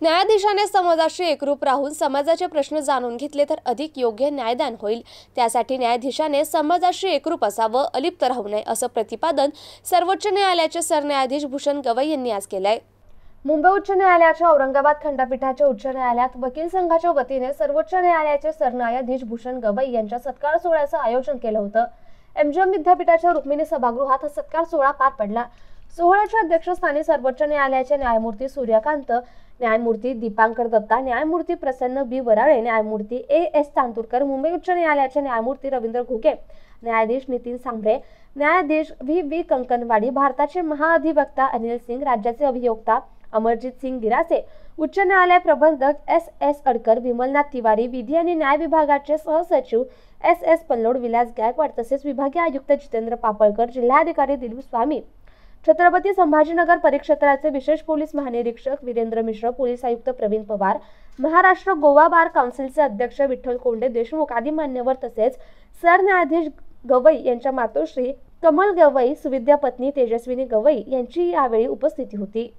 न्यायाधीशाने समाजाशी एकरूप राहून समाजाचे प्रश्न जाणून घेतले तर अधिक योग्य न्यायदान होईल। त्यासाठी न्यायाधीशाने समाजाशी एकरूप असावं, अलिप्त राहू नये, असं प्रतिपादन सर्वोच्च न्यायालयाचे सरन्यायाधीश भूषण गवई यांनी आज केलंय। मुंबई उच्च न्यायालयाच्या औरंगाबाद खंडपीठाच्या उच्च न्यायालयात वकील संघाच्या वतीने सर्वोच्च न्यायालयाचे सरन्यायाधीश भूषण गवई यांच्या सत्कार सोहळ्याचं आयोजन केलं होतं। एमजीएम विद्यापीठाच्या रुक्मिणी सभागृहात हा सत्कार सोहळा पार पडला। सोहळ्याच्या अध्यक्षस्थानी सर्वोच्च न्यायालयाचे न्यायमूर्ती सूर्यकांत, न्यायमूर्ती दीपांकर दत्ता, न्यायमूर्ती प्रसन्न बी वराळे, न्यायमूर्ती एस तांतुरकर, मुंबई उच्च न्यायालयाचे न्यायमूर्ती रवींद्र घुगे, न्यायाधीश नितीन सांभरे, न्यायाधीश व्ही कंकनवाडी, भारताचे महाअधिवक्ता अनिल सिंग, राज्याचे अभियोक्ता अमरजीत सिंग गिरासे, उच्च न्यायालय प्रबंधक एस अडकर, विमलनाथ तिवारी, विधी आणि न्याय विभागाचे सहसचिव एस पल्लोड, विलास गायकवाड, तसेच विभागीय आयुक्त जितेंद्र पापळकर, जिल्हाधिकारी दिलीप स्वामी, छत्रपती संभाजीनगर परिक्षेत्राचे विशेष पोलीस महानिरीक्षक वीरेंद्र मिश्र, पोलीस आयुक्त प्रवीण पवार, महाराष्ट्र गोवा बार काउन्सिलचे अध्यक्ष विठ्ठल कोंडे देशमुख आदी मान्यवर, तसेच सरन्यायाधीश गवई यांच्या मातोश्री कमल गवई, सुविद्या पत्नी तेजस्विनी गवई यांची यावेळी उपस्थिती होती।